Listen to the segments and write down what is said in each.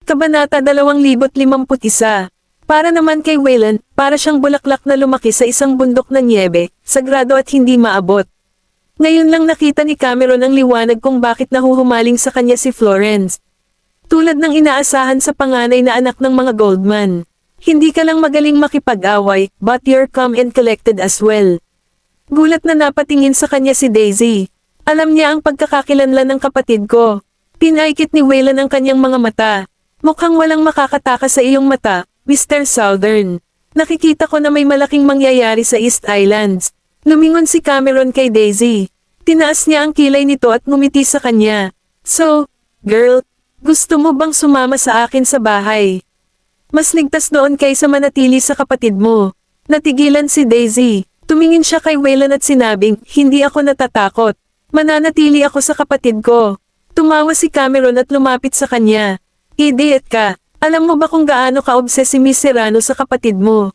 Kabanata 2051. Para naman kay Waylon, para siyang bulaklak na lumaki sa isang bundok na nyebe, sagrado at hindi maabot. Ngayon lang nakita ni Cameron ang liwanag kung bakit nahuhumaling sa kanya si Florence. Tulad ng inaasahan sa panganay na anak ng mga Goldman. Hindi ka lang magaling makipag-away, but you're calm and collected as well. Gulat na napatingin sa kanya si Daisy. Alam niya ang pagkakakilanlan ng kapatid ko. Pinaikit ni Waylon ang kanyang mga mata. Mukhang walang makakataka sa iyong mata, Mr. Southern. Nakikita ko na may malaking mangyayari sa East Islands. Lumingon si Cameron kay Daisy. Tinaas niya ang kilay nito at ngumiti sa kanya. So, girl, gusto mo bang sumama sa akin sa bahay? Mas ligtas doon kaysa manatili sa kapatid mo. Natigilan si Daisy. Tumingin siya kay Waylon at sinabing, hindi ako natatakot. Mananatili ako sa kapatid ko. Tumawa si Cameron at lumapit sa kanya. Idiot ka. Alam mo ba kung gaano ka-obses si Miss Serrano sa kapatid mo?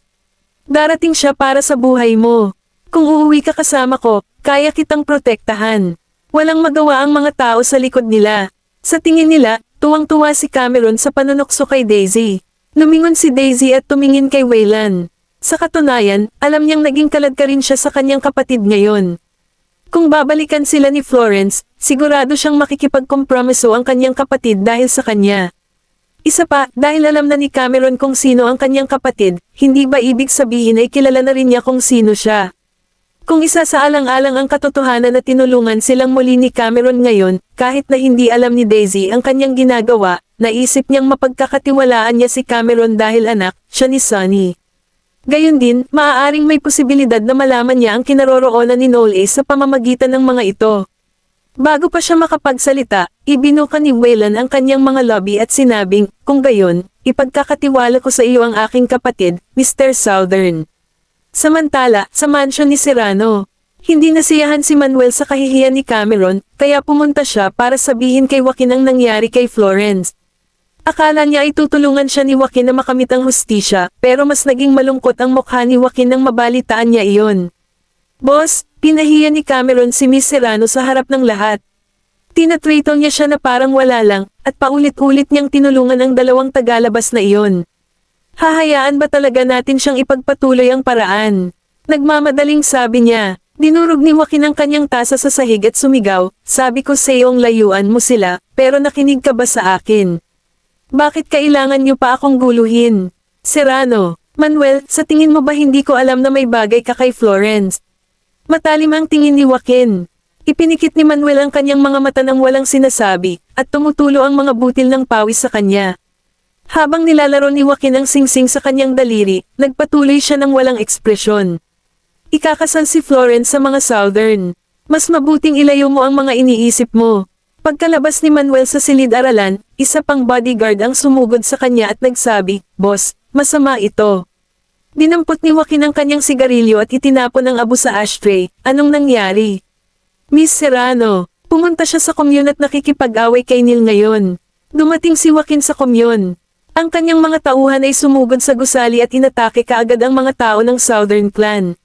Darating siya para sa buhay mo. Kung uuwi ka kasama ko, kaya kitang protektahan. Walang magawa ang mga tao sa likod nila. Sa tingin nila, tuwang-tuwa si Cameron sa panunokso kay Daisy. Lumingon si Daisy at tumingin kay Waylon. Sa katunayan, alam niyang naging kalad ka rin siya sa kanyang kapatid ngayon. Kung babalikan sila ni Florence, sigurado siyang makikipagkompromiso ang kanyang kapatid dahil sa kanya. Isa pa, dahil alam na ni Cameron kung sino ang kanyang kapatid, hindi ba ibig sabihin ay kilala na rin niya kung sino siya? Kung isa sa alang-alang ang katotohanan na tinulungan silang muli ni Cameron ngayon, kahit na hindi alam ni Daisy ang kanyang ginagawa, naisip niyang mapagkakatiwalaan niya si Cameron dahil anak siya ni Sonny. Gayon din, maaaring may posibilidad na malaman niya ang kinaroroonan ni Noel sa pamamagitan ng mga ito. Bago pa siya makapagsalita, ibinuka ni Waylon ang kanyang mga lobby at sinabing, kung gayon, ipagkakatiwala ko sa iyo ang aking kapatid, Mr. Southern. Samantala, sa mansion ni Serrano, hindi nasiyahan si Manuel sa kahihiyan ni Cameron, kaya pumunta siya para sabihin kay Joaquin ang nangyari kay Florence. Akala niya ay tutulungan siya ni Joaquin na makamit ang hustisya, pero mas naging malungkot ang mukha ni Joaquin nang mabalitaan niya iyon. Boss, pinahiya ni Cameron si Miss Serrano sa harap ng lahat. Tinatrato niya siya na parang wala lang, at paulit-ulit niyang tinulungan ang dalawang tagalabas na iyon. Hahayaan ba talaga natin siyang ipagpatuloy ang paraan? Nagmamadaling sabi niya. Dinurog ni Joaquin ang kanyang tasa sa sahig at sumigaw, sabi ko sa iyong layuan mo sila, pero nakinig ka ba sa akin? Bakit kailangan niyo pa akong guluhin? Serrano, Manuel, sa tingin mo ba hindi ko alam na may bagay ka kay Florence? Matalim ang tingin ni Joaquin. Ipinikit ni Manuel ang kanyang mga mata nang walang sinasabi, at tumutulo ang mga butil ng pawis sa kanya. Habang nilalaro ni Joaquin ang singsing sa kanyang daliri, nagpatuloy siya ng walang ekspresyon. Ikakasal si Florence sa mga Southern. Mas mabuting ilayo mo ang mga iniisip mo. Pagkalabas ni Manuel sa silid-aralan, isa pang bodyguard ang sumugod sa kanya at nagsabi, Boss, masama ito. Dinampot ni Joaquin ang kanyang sigarilyo at itinapon ang abo sa ashtray. Anong nangyari? Miss Serrano, pumunta siya sa komyun at nakikipag-away kay Neil ngayon. Dumating si Joaquin sa komyun. Ang kanyang mga tauhan ay sumugod sa gusali at inatake kaagad ang mga tao ng Southern Clan.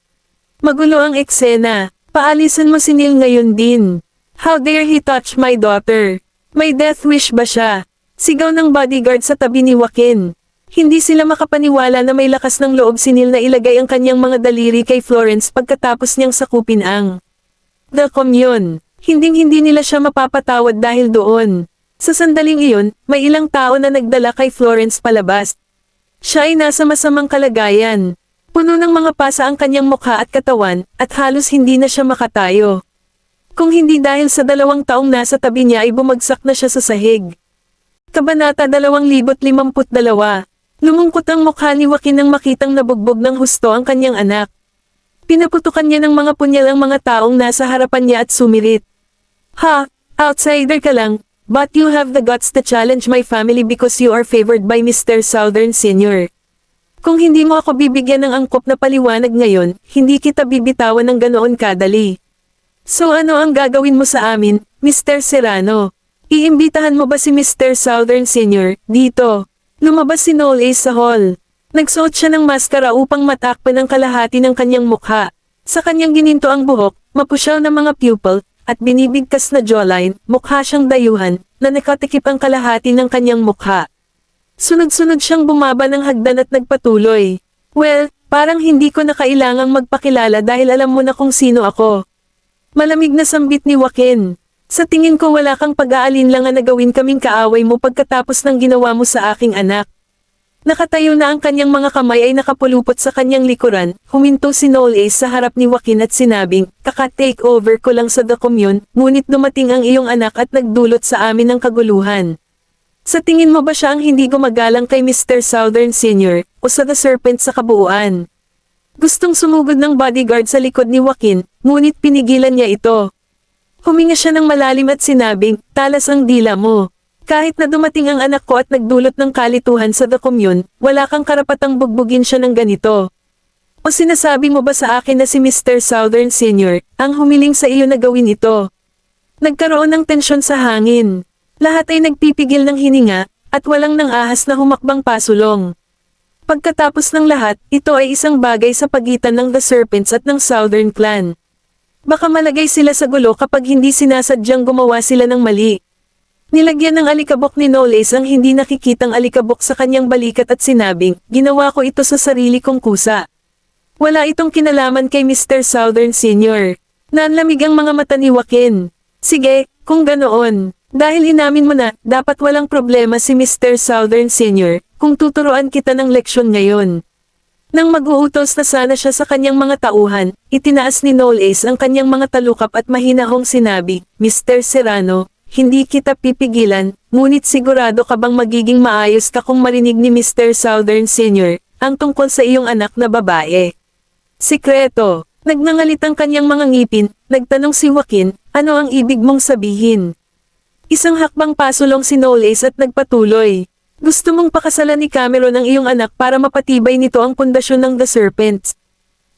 Magulo ang eksena. Paalisan mo si Neil ngayon din. How dare he touch my daughter? May death wish ba siya? Sigaw ng bodyguard sa tabi ni Joaquin. Hindi sila makapaniwala na may lakas ng loob si Neil na ilagay ang kanyang mga daliri kay Florence pagkatapos niyang sakupin ang The Commune. Hinding-hindi nila siya mapapatawad dahil doon. Sa sandaling iyon, may ilang tao na nagdala kay Florence palabas. Siya ay nasa masamang kalagayan. Puno ng mga pasa ang kanyang mukha at katawan, at halos hindi na siya makatayo. Kung hindi dahil sa 2 taong nasa tabi niya ay bumagsak na siya sa sahig. Kabanata 2052. Lumungkot ang mukha ni Joaquin nang makitang nabugbog ng husto ang kanyang anak. Pinaputukan niya ng mga punyal ang mga taong nasa harapan niya at sumirit. Ha, outsider ka lang, but you have the guts to challenge my family because you are favored by Mr. Southern Sr. Kung hindi mo ako bibigyan ng angkop na paliwanag ngayon, hindi kita bibitawan ng ganoon kadali. So ano ang gagawin mo sa amin, Mr. Serrano? Iimbitahan mo ba si Mr. Southern Sr. dito? Lumabas si Noel sa hall. Nagsuot siya ng maskara upang matakpan ang kalahati ng kanyang mukha. Sa kanyang gininto ang buhok, mapusyaw na mga pupil, at binibigkas na jawline, mukha siyang dayuhan, na nakatikip ang kalahati ng kanyang mukha. Sunod-sunod siyang bumaba ng hagdan at nagpatuloy. Well, parang hindi ko na kailangang magpakilala dahil alam mo na kung sino ako. Malamig na sambit ni Joaquin. Sa tingin ko wala kang pag-aalinlangan na gawin kaming kaaway mo pagkatapos ng ginawa mo sa aking anak. Nakatayo na ang kanyang mga kamay ay nakapulupot sa kanyang likuran, huminto si Noel Ace sa harap ni Joaquin at sinabing, kaka-take over ko lang sa The Commune, ngunit dumating ang iyong anak at nagdulot sa amin ng kaguluhan. Sa tingin mo ba siya ang hindi gumagalang kay Mr. Southern Sr., o sa The Serpent sa kabuuan? Gustong sumugod ng bodyguard sa likod ni Joaquin, ngunit pinigilan niya ito. Huminga siya ng malalim at sinabing, talas ang dila mo. Kahit na dumating ang anak ko at nagdulot ng kalituhan sa The Commune, wala kang karapatang bugbugin siya ng ganito. O sinasabi mo ba sa akin na si Mr. Southern Sr., ang humiling sa iyo na gawin ito? Nagkaroon ng tensyon sa hangin. Lahat ay nagpipigil ng hininga, at walang nang ahas na humakbang pasulong. Pagkatapos ng lahat, ito ay isang bagay sa pagitan ng The Serpents at ng Southern Clan. Baka malagay sila sa gulo kapag hindi sinasadyang gumawa sila ng mali. Nilagyan ng alikabok ni Noel Ace ang hindi nakikitang alikabok sa kanyang balikat at sinabing, ginawa ko ito sa sarili kong kusa. Wala itong kinalaman kay Mr. Southern Sr. Nanlamig ang mga mata ni Joaquin. Sige, kung ganoon. Dahil inamin mo na, dapat walang problema si Mr. Southern Sr., kung tuturuan kita ng leksyon ngayon. Nang mag-uutos na sana siya sa kanyang mga tauhan, itinaas ni Noel Ace ang kanyang mga talukap at mahinahong sinabi, Mr. Serrano, hindi kita pipigilan, ngunit sigurado ka bang magiging maayos ka kung marinig ni Mr. Southern Sr., ang tungkol sa iyong anak na babae? Sikreto. Nagnangalit ang kanyang mga ngipin, nagtanong si Joaquin, ano ang ibig mong sabihin? Isang hakbang pasulong si Noel Ace at nagpatuloy. Gusto mong pakasalan ni Cameron ang iyong anak para mapatibay nito ang pundasyon ng The Serpents.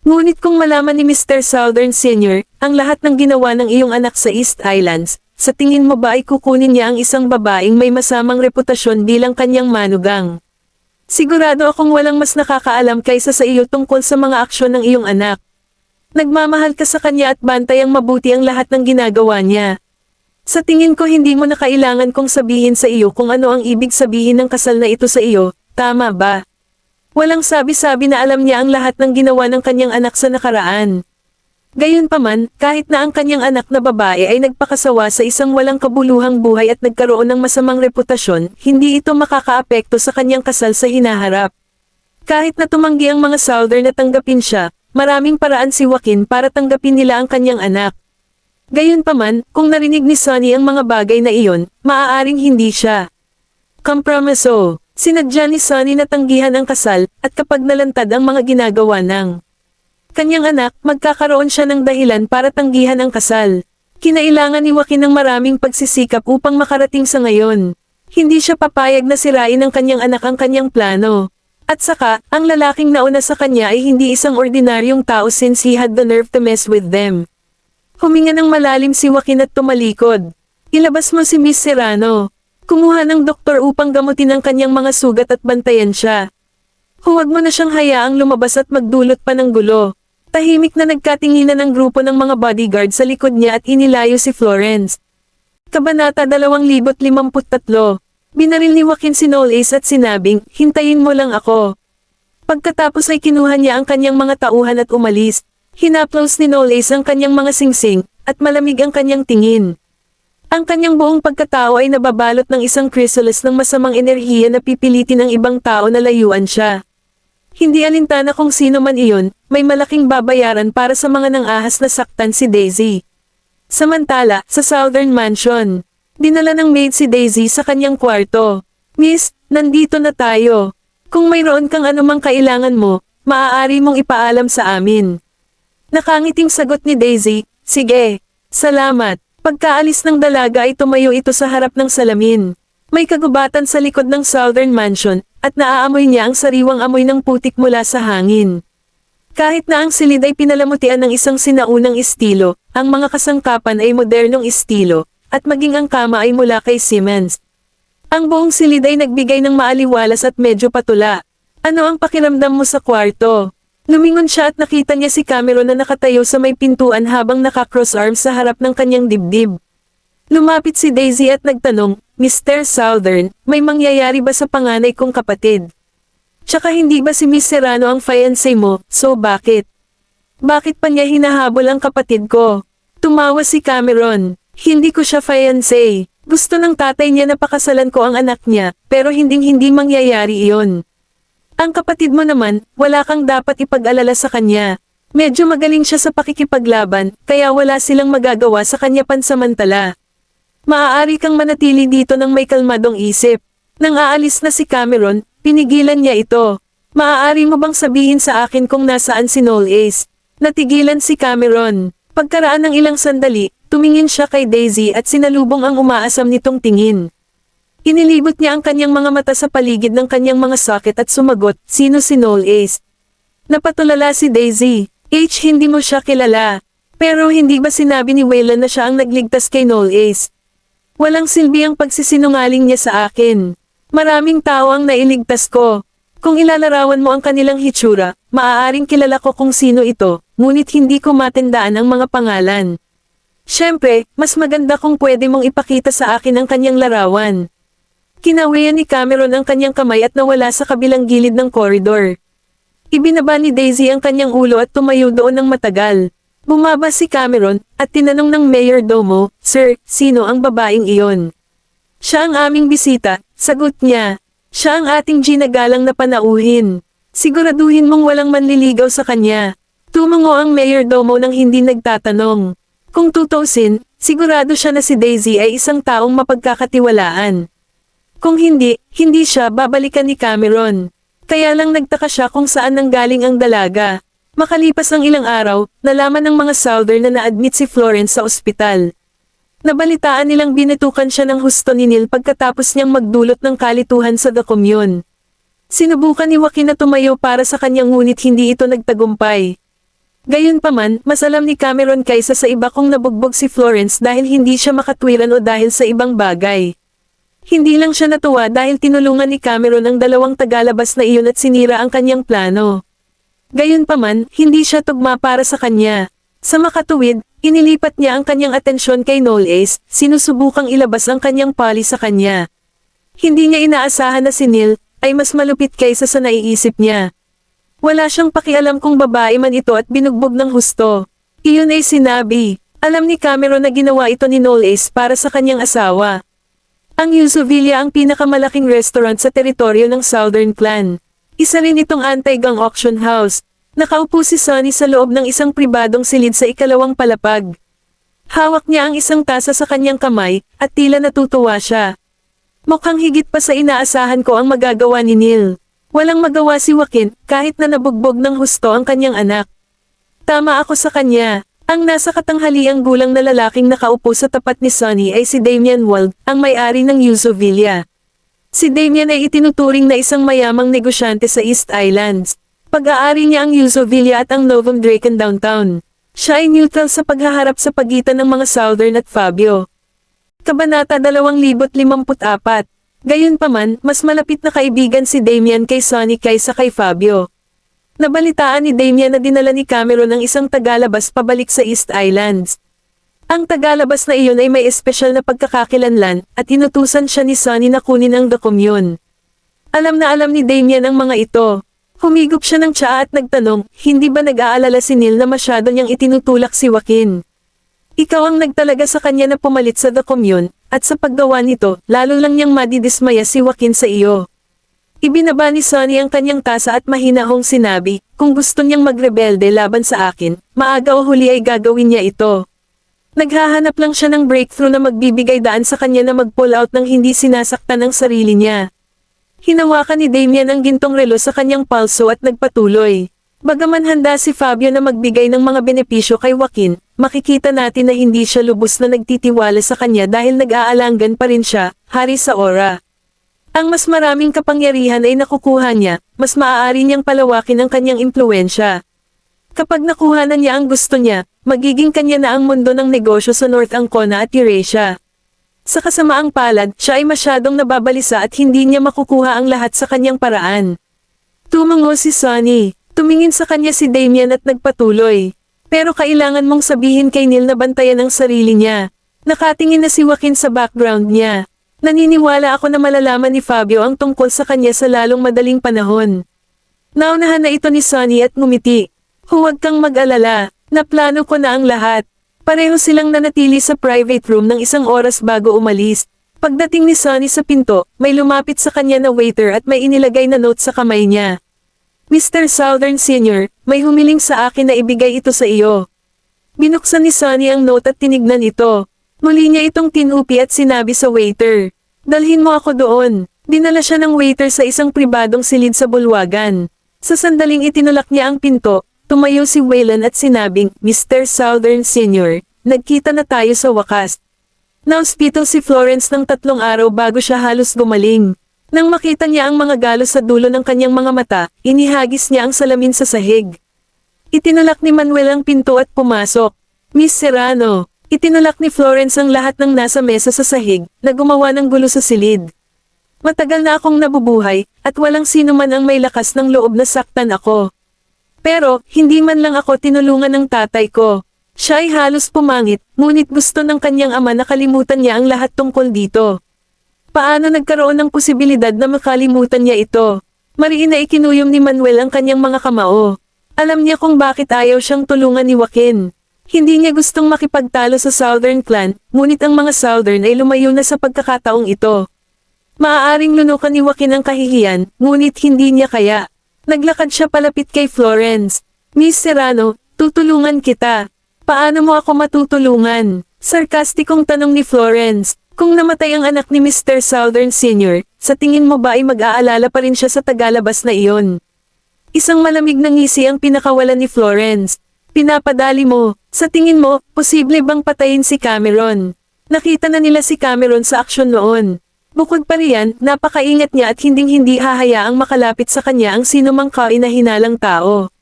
Ngunit kung malaman ni Mr. Southern Sr., ang lahat ng ginawa ng iyong anak sa East Islands, sa tingin mo ba ay kukunin niya ang isang babaeng may masamang reputasyon bilang kanyang manugang? Sigurado akong walang mas nakakaalam kaysa sa iyo tungkol sa mga aksyon ng iyong anak. Nagmamahal ka sa kanya at bantayang mabuti ang lahat ng ginagawa niya. Sa tingin ko hindi mo na kailangan kong sabihin sa iyo kung ano ang ibig sabihin ng kasal na ito sa iyo, tama ba? Walang sabi-sabi na alam niya ang lahat ng ginawa ng kanyang anak sa nakaraan. Gayunpaman, kahit na ang kanyang anak na babae ay nagpakasawa sa isang walang kabuluhang buhay at nagkaroon ng masamang reputasyon, hindi ito makakaapekto sa kanyang kasal sa hinaharap. Kahit na tumanggi ang mga Southern na tanggapin siya, maraming paraan si Joaquin para tanggapin nila ang kanyang anak. Gayunpaman, kung narinig ni Sonny ang mga bagay na iyon, maaaring hindi siya kompromiso. Sinadya ni Sonny na tanggihan ang kasal, at kapag nalantad ang mga ginagawa ng kanyang anak, magkakaroon siya ng dahilan para tanggihan ang kasal. Kinailangan ni Joaquin ng maraming pagsisikap upang makarating sa ngayon. Hindi siya papayag na sirain ng kanyang anak ang kanyang plano. At saka, ang lalaking nauna sa kanya ay hindi isang ordinaryong tao since he had the nerve to mess with them. Huminga ng malalim si Joaquin at tumalikod. Ilabas mo si Miss Serrano. Kumuha ng doktor upang gamutin ang kanyang mga sugat at bantayan siya. Huwag mo na siyang hayaang lumabas at magdulot pa ng gulo. Tahimik na nagkatinginan ng grupo ng mga bodyguard sa likod niya at inilayo si Florence. Kabanata 2053. Binaril ni Joaquin si Noel Ace at sinabing, hintayin mo lang ako. Pagkatapos ay kinuha niya ang kanyang mga tauhan at umalis. Hinaplos ni Noel Ace ang kanyang mga singsing, at malamig ang kanyang tingin. Ang kanyang buong pagkatao ay nababalot ng isang chrysalis ng masamang enerhiya na pipilitin ng ibang tao na layuan siya. Hindi alintana kung sino man iyon, may malaking babayaran para sa mga nang-ahas na saktan si Daisy. Samantala, sa Southern Mansion, dinala ng maid si Daisy sa kanyang kwarto. Miss, nandito na tayo. Kung mayroon kang anumang kailangan mo, maaari mong ipaalam sa amin. Nakangiting sagot ni Daisy, sige, salamat. Pagkaalis ng dalaga ay tumayo ito sa harap ng salamin. May kagubatan sa likod ng Southern Mansion, at naaamoy niya ang sariwang amoy ng putik mula sa hangin. Kahit na ang silid ay pinalamutian ng isang sinaunang estilo, ang mga kasangkapan ay modernong estilo, at maging ang kama ay mula kay Siemens. Ang buong silid ay nagbigay ng maaliwalas at medyo patula. Ano ang pakiramdam mo sa kwarto? Lumingon siya at nakita niya si Cameron na nakatayo sa may pintuan habang naka-cross arms sa harap ng kanyang dibdib. Lumapit si Daisy at nagtanong, Mr. Southern, may mangyayari ba sa panganay kong kapatid? Tsaka hindi ba si Miss Serrano ang fiancé mo, so bakit? Bakit pa niya hinahabol ang kapatid ko? Tumawa si Cameron. Hindi ko siya fiancé. Gusto ng tatay niya na pakasalan ko ang anak niya, pero hindi mangyayari iyon. Ang kapatid mo naman, wala kang dapat ipag-alala sa kanya. Medyo magaling siya sa pakikipaglaban, kaya wala silang magagawa sa kanya pansamantala. Maaari kang manatili dito ng may kalmadong isip. Nang aalis na si Cameron, pinigilan niya ito. Maaari mo bang sabihin sa akin kung nasaan si Noel Ace? Natigilan si Cameron. Pagkaraan ng ilang sandali, tumingin siya kay Daisy at sinalubong ang umaasam nitong tingin. Inilibot niya ang kanyang mga mata sa paligid ng kanyang mga socket at sumagot, sino si Noel Ace? Napatulala si Daisy. Hindi mo siya kilala. Pero hindi ba sinabi ni Waylon na siya ang nagligtas kay Noel Ace? Walang silbi ang pagsisinungaling niya sa akin. Maraming tao ang nailigtas ko. Kung ilalarawan mo ang kanilang hitsura, maaaring kilala ko kung sino ito, ngunit hindi ko matandaan ang mga pangalan. Siyempre, mas maganda kung pwede mong ipakita sa akin ang kanyang larawan. Kinawian ni Cameron ang kanyang kamay at nawala sa kabilang gilid ng koridor. Ibinaba ni Daisy ang kanyang ulo at tumayo doon ng matagal. Bumaba si Cameron, at tinanong ng mayordomo, Sir, sino ang babaeng iyon? Siya ang aming bisita, sagot niya. Siya ang ating ginagalang na panauhin. Siguraduhin mong walang manliligaw sa kanya. Tumango ang mayordomo nang hindi nagtatanong. Kung tutusin, sigurado siya na si Daisy ay isang taong mapagkakatiwalaan. Kung hindi siya babalikan ni Cameron. Kaya lang nagtaka siya kung saan nanggaling ang dalaga. Makalipas ang ilang araw, nalaman ng mga Southern na na-admit si Florence sa ospital. Nabalitaan nilang binitukan siya ng husto ni Neil pagkatapos niyang magdulot ng kalituhan sa The Commune. Sinubukan ni Joaquin na tumayo para sa kanyang ngunit hindi ito nagtagumpay. Gayunpaman, mas alam ni Cameron kaysa sa iba kung nabugbog si Florence dahil hindi siya makatwiran o dahil sa ibang bagay. Hindi lang siya natuwa dahil tinulungan ni Cameron ang dalawang tagalabas na iyon at sinira ang kanyang plano. Gayunpaman, hindi siya tugma para sa kanya. Sa makatuwid, inilipat niya ang kanyang atensyon kay Noel Ace, sinusubukang ilabas ang kanyang pali sa kanya. Hindi niya inaasahan na si Neil ay mas malupit kaysa sa naiisip niya. Wala siyang pakialam kung babae man ito at binugbog ng husto. Iyon ay sinabi. Alam ni Cameron na ginawa ito ni Noel Ace para sa kanyang asawa. Ang Yusuvilla ang pinakamalaking restaurant sa teritoryo ng Southern Clan. Isa rin itong anti-gang auction house. Nakaupo si Sonny sa loob ng isang pribadong silid sa ikalawang palapag. Hawak niya ang isang tasa sa kanyang kamay, at tila natutuwa siya. Mukhang higit pa sa inaasahan ko ang magagawa ni Neil. Walang magawa si Joaquin, kahit na nabugbog ng husto ang kanyang anak. Tama ako sa kanya. Ang nasa katanghaliang gulang na lalaking nakaupo sa tapat ni Sonny ay si Damian Wald, ang may-ari ng Yusuvilla. Si Damian ay itinuturing na isang mayamang negosyante sa East Islands. Pag-aari niya ang Yusuvilla at ang Novum Draken downtown. Siya ay neutral sa paghaharap sa pagitan ng mga Southern at Fabio. Kabanata 2054. Gayunpaman, mas malapit na kaibigan si Damian kay Sonny kaysa kay Fabio. Nabalitaan ni Damian na dinala ni Cameron ang isang tagalabas pabalik sa East Islands. Ang tagalabas na iyon ay may espesyal na pagkakakilanlan, at inutusan siya ni Sonny na kunin ang The Commune. Alam na alam ni Damian ang mga ito. Humigop siya ng tsaa at nagtanong, hindi ba nag-aalala si Neil na masyado niyang itinutulak si Joaquin? Ikaw ang nagtalaga sa kanya na pumalit sa The Commune, at sa paggawa nito, lalo lang niyang madidismaya si Joaquin sa iyo. Ibinaba ni Sonny ang kanyang tasa at mahinahong sinabi, kung gusto niyang magrebelde laban sa akin, maaga o huli ay gagawin niya ito. Naghahanap lang siya ng breakthrough na magbibigay daan sa kanya na mag-pull out nang hindi sinasaktan ang sarili niya. Hinawakan ni Damian ang gintong relo sa kanyang palso at nagpatuloy. Bagaman handa si Fabio na magbigay ng mga benepisyo kay Joaquin, makikita natin na hindi siya lubos na nagtitiwala sa kanya dahil nag-aalanggan pa rin siya, hari sa aura. Ang mas maraming kapangyarihan ay nakukuha niya, mas maaari niyang palawakin ang kanyang impluensya. Kapag nakuha na niya ang gusto niya, magiging kanya na ang mundo ng negosyo sa North Ancona at Eurasia. Sa kasamaang palad, siya ay masyadong nababalisa at hindi niya makukuha ang lahat sa kanyang paraan. Tumango si Sonny. Tumingin sa kanya si Damian at nagpatuloy. Pero kailangan mong sabihin kay Neil na bantayan ang sarili niya. Nakatingin na si Joaquin sa background niya. Naniniwala ako na malalaman ni Fabio ang tungkol sa kanya sa lalong madaling panahon. Naunahan na ito ni Sonny at ngumiti. Huwag kang mag-alala, naplano ko na ang lahat. Pareho silang nanatili sa private room ng isang oras bago umalis. Pagdating ni Sonny sa pinto, may lumapit sa kanya na waiter at may inilagay na note sa kamay niya. Mr. Southern Sr., may humiling sa akin na ibigay ito sa iyo. Binuksan ni Sonny ang note at tinignan ito. Muli niya itong tinupi at sinabi sa waiter, "Dalhin mo ako doon." Dinala siya ng waiter sa isang pribadong silid sa bulwagan. Sa sandaling itinulak niya ang pinto, tumayo si Waylon at sinabing, "Mr. Southern Sr., nagkita na tayo sa wakas." Na-hospital si Florence ng 3 araw bago siya halos gumaling. Nang makita niya ang mga galos sa dulo ng kanyang mga mata, inihagis niya ang salamin sa sahig. Itinulak ni Manuel ang pinto at pumasok. "Miss Serrano." Itinulak ni Florence ang lahat ng nasa mesa sa sahig, na gumawa ng gulo sa silid. "Matagal na akong nabubuhay, at walang sino man ang may lakas ng loob na saktan ako. Pero, hindi man lang ako tinulungan ng tatay ko. Siya ay halos pumangit, ngunit gusto ng kanyang ama na kalimutan niya ang lahat tungkol dito. Paano nagkaroon ng posibilidad na makalimutan niya ito?" Mariin na ikinuyom ni Manuel ang kanyang mga kamao. Alam niya kung bakit ayaw siyang tulungan ni Joaquin. Hindi niya gustong makipagtalo sa Southern Clan, ngunit ang mga Southern ay lumayo na sa pagkakataong ito. Maaaring lunukan ni Joaquin ang kahihiyan, ngunit hindi niya kaya. Naglakad siya palapit kay Florence. "Miss Serrano, tutulungan kita." "Paano mo ako matutulungan?" Sarkastikong tanong ni Florence. "Kung namatay ang anak ni Mr. Southern Sr., sa tingin mo ba ay mag-aalala pa rin siya sa tagalabas na iyon?" Isang malamig na ngisi ang pinakawalan ni Florence. "Pinapadali mo. Sa tingin mo, posible bang patayin si Cameron?" Nakita na nila si Cameron sa aksyon noon. Bukod pa riyan, napakaingat niya at hinding-hindi hahayaang makalapit sa kanya ang sinumang kainahinalang tao.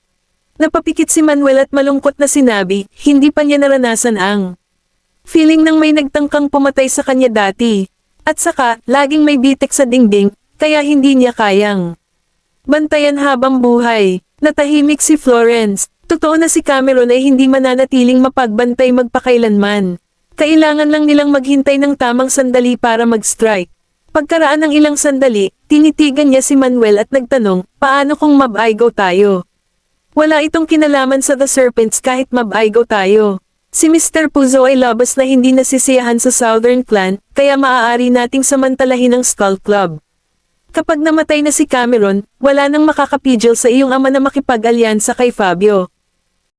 Napapikit si Manuel at malungkot na sinabi, hindi pa niya naranasan ang feeling ng may nagtangkang pumatay sa kanya dati. At saka, laging may bitek sa dingding, kaya hindi niya kayang bantayan habang buhay. Natahimik si Florence. Totoo na si Cameron ay hindi mananatiling mapagbantay magpakailanman. Kailangan lang nilang maghintay ng tamang sandali para mag-strike. Pagkaraan ng ilang sandali, tinitigan niya si Manuel at nagtanong, "Paano kung mab-aigaw tayo?" Wala itong kinalaman sa The Serpents kahit mab-aigaw tayo. Si Mr. Puzo ay labas na hindi nasisiyahan sa Southern Clan, kaya maaari nating samantalahin ang Skull Club. Kapag namatay na si Cameron, wala nang makakapigil sa iyong ama na makipag-alyansa kay Fabio.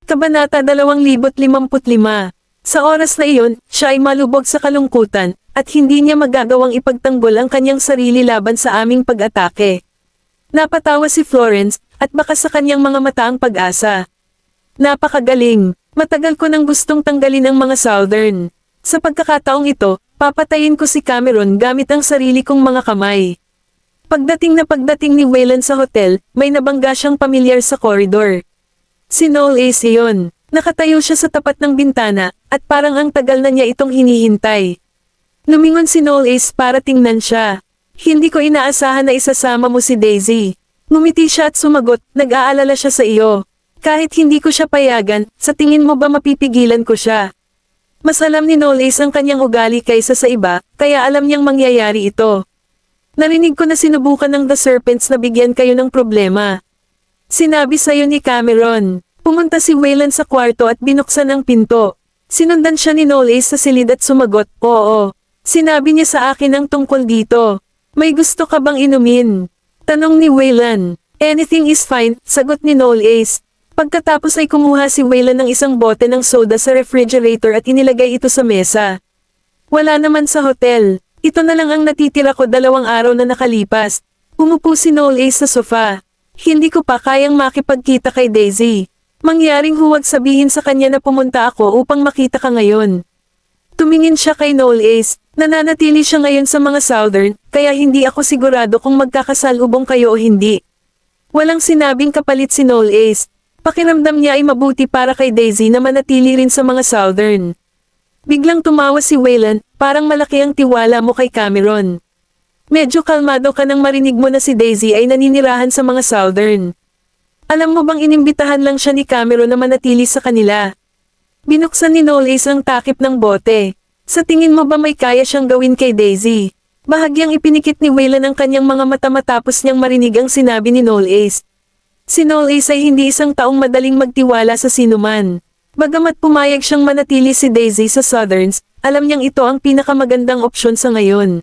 Kabanata 2055. Sa oras na iyon, siya ay malubog sa kalungkutan, at hindi niya magagawang ipagtanggol ang kanyang sarili laban sa aming pag-atake. Napatawa si Florence, at baka sa kanyang mga mata ang pag-asa. "Napakagaling. Matagal ko nang gustong tanggalin ang mga Southern. Sa pagkakataong ito, papatayin ko si Cameron gamit ang sarili kong mga kamay." Pagdating ni Waylon sa hotel, may nabangga siyang pamilyar sa koridor. Si Noel Ace yun. Nakatayo siya sa tapat ng bintana, at parang ang tagal na niya itong hinihintay. Lumingon si Noel Ace para tingnan siya. "Hindi ko inaasahan na isasama mo si Daisy." Ngumiti siya at sumagot, "Nag-aalala siya sa iyo. Kahit hindi ko siya payagan, sa tingin mo ba mapipigilan ko siya?" Mas alam ni Noel Ace ang kanyang ugali kaysa sa iba, kaya alam niyang mangyayari ito. "Narinig ko na sinubukan ng The Serpents na bigyan kayo ng problema. Sinabi sa'yo ni Cameron." Pumunta si Waylon sa kwarto at binuksan ang pinto. Sinundan siya ni Noel Ace sa silid at sumagot, "Oo. Sinabi niya sa akin ang tungkol dito. May gusto ka bang inumin?" Tanong ni Waylon. "Anything is fine," sagot ni Noel Ace. Pagkatapos ay kumuha si Waylon ng isang bote ng soda sa refrigerator at inilagay ito sa mesa. "Wala naman sa hotel. Ito na lang ang natitira ko 2 araw na nakalipas." Umupo si Noel Ace sa sofa. "Hindi ko pa kayang makipagkita kay Daisy. Mangyaring huwag sabihin sa kanya na pumunta ako upang makita ka ngayon." Tumingin siya kay Noel Ace. "Nananatili siya ngayon sa mga Southern, kaya hindi ako sigurado kung magkakasalubong kayo o hindi." Walang sinabing kapalit si Noel Ace. Pakiramdam niya ay mabuti para kay Daisy na manatili rin sa mga Southern. Biglang tumawa si Waylon, "Parang malaki ang tiwala mo kay Cameron. Medyo kalmado ka nang marinig mo na si Daisy ay naninirahan sa mga Southern. Alam mo bang inimbitahan lang siya ni Cameron na manatili sa kanila?" Binuksan ni Noel Ace ang takip ng bote. "Sa tingin mo ba may kaya siyang gawin kay Daisy?" Bahagyang ipinikit ni Wayland ang kanyang mga mata matapos niyang marinig ang sinabi ni Noel Ace. Si Noel Ace ay hindi isang taong madaling magtiwala sa sinuman. Bagamat pumayag siyang manatili si Daisy sa Southerns, alam niyang ito ang pinakamagandang opsyon sa ngayon.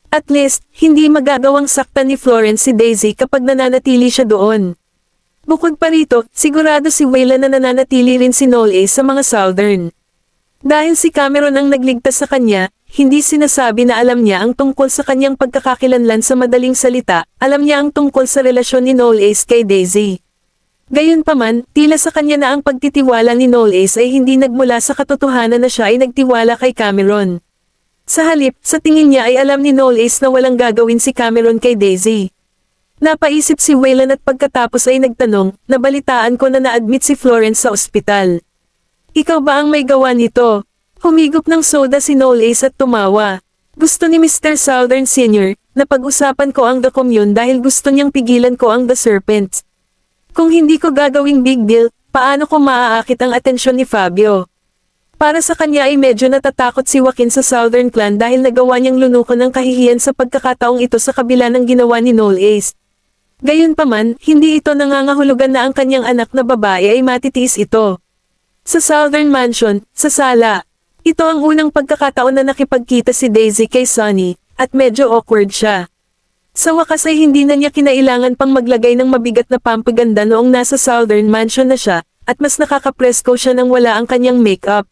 At least, hindi magagawang saktan ni Florence si Daisy kapag nananatili siya doon. Bukod pa rito, sigurado si Wayland na nananatili rin si Noel Ace sa mga Southern. Dahil si Cameron ang nagligtas sa kanya, hindi sinasabi na alam niya ang tungkol sa kanyang pagkakakilanlan sa madaling salita, alam niya ang tungkol sa relasyon ni Noel Ace kay Daisy. Gayunpaman, tila sa kanya na ang pagtitiwala ni Noel Ace ay hindi nagmula sa katotohanan na siya ay nagtiwala kay Cameron. Sa halip, sa tingin niya ay alam ni Noel Ace na walang gagawin si Cameron kay Daisy. Napaisip si Wayland at pagkatapos ay nagtanong, nabalitaan ko na na-admit si Florence sa ospital. Ikaw ba ang may gawa nito? Humigop ng soda si Noel Ace at tumawa. Gusto ni Mr. Southern Sr. na pag-usapan ko ang The Commune dahil gusto niyang pigilan ko ang The Serpents. Kung hindi ko gagawing big deal, paano ko maaakit ang atensyon ni Fabio? Para sa kanya ay medyo natatakot si Joaquin sa Southern Clan dahil nagawa niyang lunukan ng kahihiyan sa pagkakataong ito sa kabila ng ginawa ni Noel Ace. Gayunpaman, hindi ito nangangahulugan na ang kanyang anak na babae ay matitiis ito. Sa Southern Mansion, sa sala. Ito ang unang pagkakataon na nakipagkita si Daisy kay Sonny, at medyo awkward siya. Sa wakas ay hindi na niya kinailangan pang maglagay ng mabigat na pampaganda noong nasa Southern Mansion na siya, at mas nakakapresko siya nang wala ang kanyang makeup.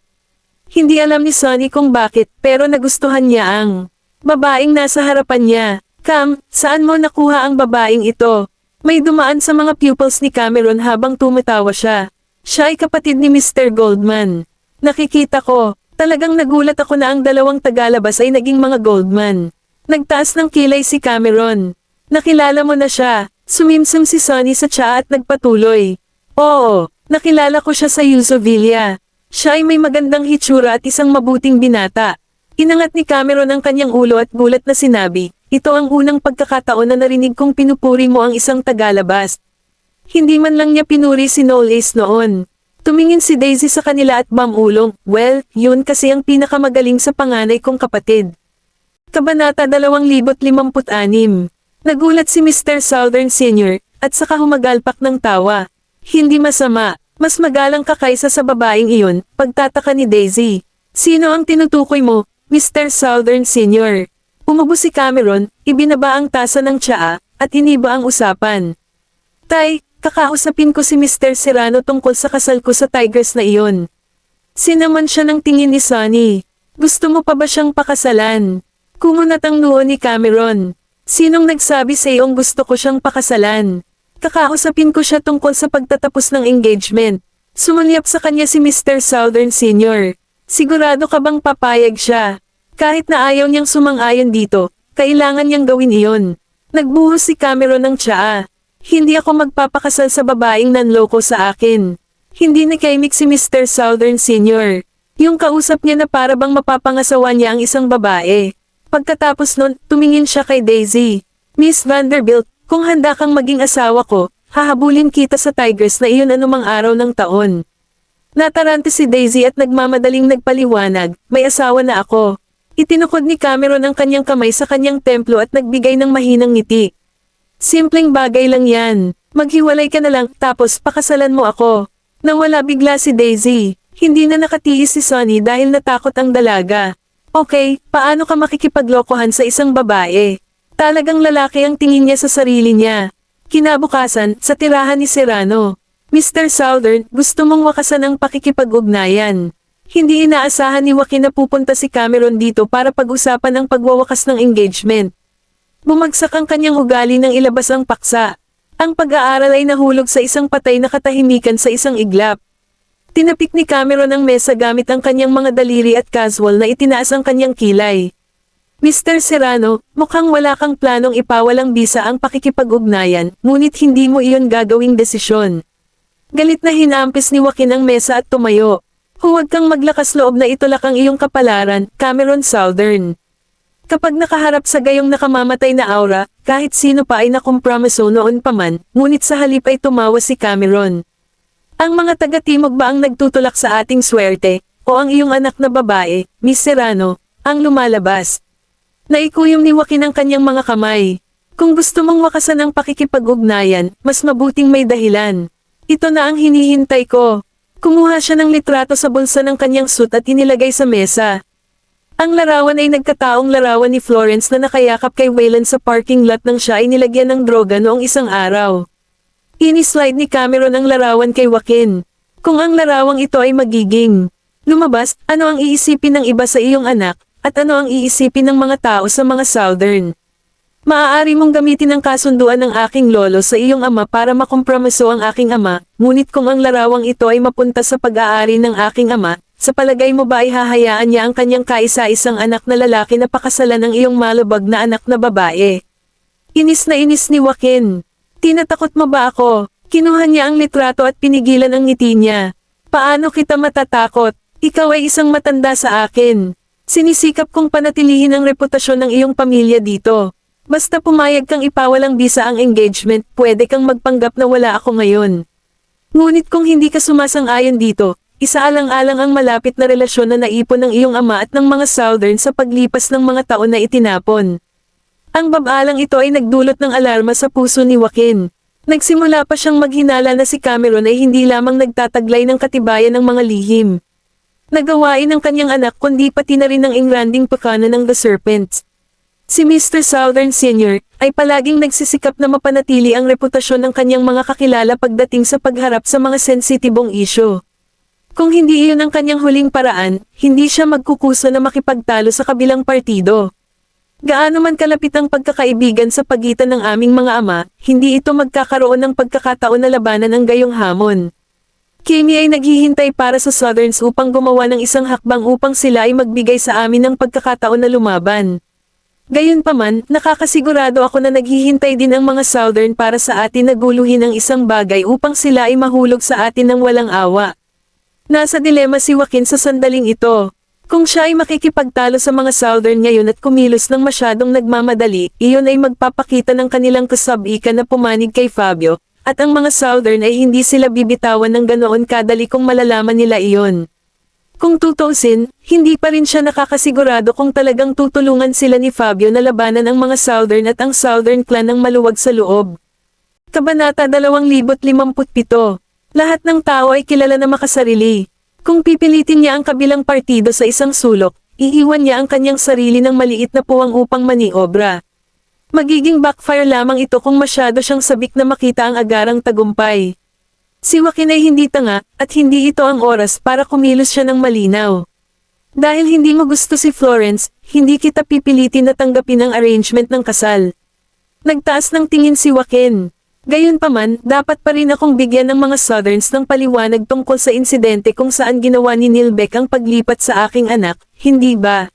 Hindi alam ni Sonny kung bakit, pero nagustuhan niya ang babaeng nasa harapan niya. Cam, saan mo nakuha ang babaeng ito? May dumaan sa mga pupils ni Cameron habang tumatawa siya. Siya ay kapatid ni Mr. Goldman. Nakikita ko. Talagang nagulat ako na ang dalawang tagalabas ay naging mga Goldman. Nagtaas ng kilay si Cameron. Nakilala mo na siya. Sumimsim si Sonny sa tsa at nagpatuloy. Oo, nakilala ko siya sa Yuzo Villa. Siya ay may magandang hitsura at isang mabuting binata. Inangat ni Cameron ang kanyang ulo at gulat na sinabi, ito ang unang pagkakataon na narinig kong pinupuri mo ang isang tagalabas. Hindi man lang niya pinuri si Noel Ace noon. Tumingin si Daisy sa kanila at mamulong, well, yun kasi ang pinakamagaling sa panganay kong kapatid. Kabanata 2056. Nagulat si Mr. Southern Sr., at saka humagalpak ng tawa. Hindi masama, mas magalang ka kaysa sa babaeng iyon, pagtataka ni Daisy. Sino ang tinutukoy mo, Mr. Southern Sr.? Umubo si Cameron, ibinaba ang tasa ng tsaa, at iniba ang usapan. Tay, kakausapin ko si Mr. Serrano tungkol sa kasal ko sa Tigers na iyon. Sinaman siya ng tingin ni Sonny. Gusto mo pa ba siyang pakasalan? Kumunat ang noo ni Cameron. Sinong nagsabi sa iyong gusto ko siyang pakasalan? Kakausapin ko siya tungkol sa pagtatapos ng engagement. Sumulyap sa kanya si Mr. Southern Sr. Sigurado ka bang papayag siya? Kahit na ayaw niyang sumang-ayon dito, kailangan niyang gawin iyon. Nagbuhos si Cameron ng tsaa. Hindi ako magpapakasal sa babaeng nanloko sa akin. Hindi nakaimik si Mr. Southern Sr. Yung kausap niya na para bang mapapangasawa niya ang isang babae. Pagkatapos nun, tumingin siya kay Daisy. Miss Vanderbilt, kung handa kang maging asawa ko, hahabulin kita sa Tigers na iyon anumang araw ng taon. Natarante si Daisy at nagmamadaling nagpaliwanag, may asawa na ako. Itinukod ni Cameron ang kanyang kamay sa kanyang templo at nagbigay ng mahinang ngiti. Simpleng bagay lang yan. Maghiwalay ka na lang, tapos pakasalan mo ako. Nawala bigla si Daisy. Hindi na nakatiis si Sonny dahil natakot ang dalaga. Okay, paano ka makikipaglokohan sa isang babae? Talagang lalaki ang tingin niya sa sarili niya. Kinabukasan, sa tirahan ni Serrano. Mr. Southern, gusto mong wakasan ang pakikipag-ugnayan. Hindi inaasahan ni Joaquin na pupunta si Cameron dito para pag-usapan ang pagwawakas ng engagement. Bumagsak ang kanyang ugali nang ilabas ang paksa. Ang pag-aaral ay nahulog sa isang patay na katahimikan sa isang iglap. Tinapik ni Cameron ang mesa gamit ang kanyang mga daliri at casual na itinaas ang kanyang kilay. Mr. Serrano, mukhang wala kang planong ipawalang bisa ang pakikipag-ugnayan, ngunit hindi mo iyon gagawing desisyon. Galit na hinampis ni Joaquin ang mesa at tumayo. Huwag kang maglakas loob na itulak ang iyong kapalaran, Cameron Southern. Kapag nakaharap sa gayong nakamamatay na aura, kahit sino pa ay nakompromiso noon pa man, ngunit sa halip ay tumawa si Cameron. Ang mga taga-timog ba ang nagtutulak sa ating swerte, o ang iyong anak na babae, Miss Serrano, ang lumalabas? Naikuyom ni Joaquin ang kanyang mga kamay. Kung gusto mong wakasan ang pakikipag-ugnayan, mas mabuting may dahilan. Ito na ang hinihintay ko. Kumuha siya ng litrato sa bulsa ng kanyang suit at inilagay sa mesa. Ang larawan ay nagkataong larawan ni Florence na nakayakap kay Waylon sa parking lot nang siya ay nilagyan ng droga noong isang araw. Ini-slide ni Cameron ang larawan kay Joaquin. Kung ang larawang ito ay magiging lumabas, ano ang iisipin ng iba sa iyong anak, at ano ang iisipin ng mga tao sa mga Southern? Maaari mong gamitin ang kasunduan ng aking lolo sa iyong ama para makompromiso ang aking ama, ngunit kung ang larawang ito ay mapunta sa pag-aari ng aking ama, sa palagay mo ba ay hahayaan niya ang kanyang kaisa-isang anak na lalaki na pakasalan ng iyong malubag na anak na babae? Inis na inis ni Joaquin. Tinatakot mo ba ako? Kinuha niya ang litrato at pinigilan ang ngiti niya. Paano kita matatakot? Ikaw ay isang matanda sa akin. Sinisikap kong panatilihin ang reputasyon ng iyong pamilya dito. Basta pumayag kang ipawalang bisa ang engagement, pwede kang magpanggap na wala ako ngayon. Ngunit kung hindi ka sumasang-ayon dito, isaalang-alang ang malapit na relasyon na naipon ng iyong ama at ng mga Southern sa paglipas ng mga taon na itinapon. Ang babalang ito ay nagdulot ng alarma sa puso ni Joaquin. Nagsimula pa siyang maghinala na si Cameron ay hindi lamang nagtataglay ng katibayan ng mga lihim. Nagawain ng kanyang anak kundi pati na rin ng ingranding pakana ng The Serpents. Si Mr. Southern Sr. ay palaging nagsisikap na mapanatili ang reputasyon ng kanyang mga kakilala pagdating sa pagharap sa mga sensitibong isyu. Kung hindi iyon ang kanyang huling paraan, hindi siya magkukusa na makipagtalo sa kabilang partido. Gaano man kalapit ang pagkakaibigan sa pagitan ng aming mga ama, hindi ito magkakaroon ng pagkakataon na labanan ang gayong hamon. Kami ay naghihintay para sa Southerns upang gumawa ng isang hakbang upang sila ay magbigay sa amin ng pagkakataon na lumaban. Gayunpaman, nakakasigurado ako na naghihintay din ang mga Southern para sa atin na guluhin ang isang bagay upang sila ay mahulog sa atin ng walang awa. Nasa dilema si Joaquin sa sandaling ito. Kung siya ay makikipagtalo sa mga Southern ngayon at kumilos ng masyadong nagmamadali, iyon ay magpapakita ng kanilang kasab-ika na pumanig kay Fabio, at ang mga Southern ay hindi sila bibitawan ng ganoon kadali kung malalaman nila iyon. Kung tutuusin, hindi pa rin siya nakakasigurado kung talagang tutulungan sila ni Fabio na labanan ang mga Southern at ang Southern clan ng maluwag sa loob. Kabanata 2057. Lahat ng tao ay kilala na makasarili. Kung pipilitin niya ang kabilang partido sa isang sulok, iiwan niya ang kanyang sarili ng maliit na puwang upang maniobra. Magiging backfire lamang ito kung masyado siyang sabik na makita ang agarang tagumpay. Si Joaquin ay hindi tanga, at hindi ito ang oras para kumilos siya ng malinaw. Dahil hindi mo gusto si Florence, hindi kita pipilitin na tanggapin ang arrangement ng kasal. Nagtaas ng tingin si Joaquin. Gayunpaman, dapat pa rin akong bigyan ng mga Southerns ng paliwanag tungkol sa insidente kung saan ginawa ni Nilbeck ang paglipat sa aking anak, hindi ba?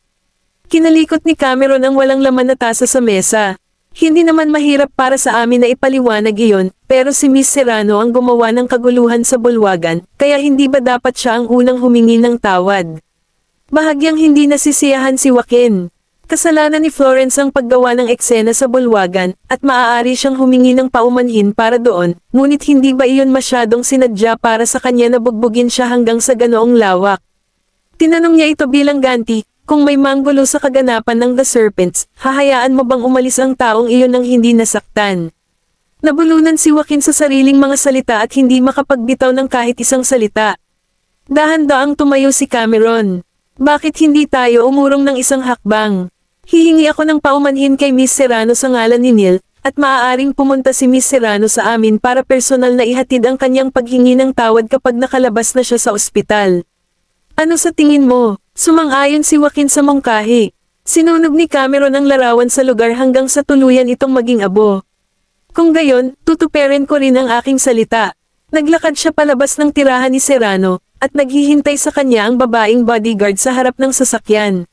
Kinalikot ni Cameron ang walang laman na tasa sa mesa. Hindi naman mahirap para sa amin na ipaliwanag iyon, pero si Miss Serrano ang gumawa ng kaguluhan sa bulwagan, kaya hindi ba dapat siya ang unang humingi ng tawad? Bahagyang hindi nasisiyahan si Joaquin. Kasalanan ni Florence ang paggawa ng eksena sa bulwagan, at maaari siyang humingi ng paumanhin para doon, ngunit hindi ba iyon masyadong sinadya para sa kanya na bugbugin siya hanggang sa ganoong lawak? Tinanong niya ito bilang ganti, kung may manggulo sa kaganapan ng The Serpents, hahayaan mo bang umalis ang taong iyon nang hindi nasaktan? Nabulunan si Joaquin sa sariling mga salita at hindi makapagbitaw ng kahit isang salita. Dahan-daang tumayo si Cameron. Bakit hindi tayo umurong ng isang hakbang? Hihingi ako ng paumanhin kay Miss Serrano sa ngalan ni Neil, at maaaring pumunta si Miss Serrano sa amin para personal na ihatid ang kanyang paghingi ng tawad kapag nakalabas na siya sa ospital. Ano sa tingin mo? Sumang-ayon si Joaquin sa mungkahi. Sinunog ni Cameron ang larawan sa lugar hanggang sa tuluyan itong maging abo. Kung gayon, tutuperin ko rin ang aking salita. Naglakad siya palabas ng tirahan ni Serrano, at naghihintay sa kanya ang babaeng bodyguard sa harap ng sasakyan.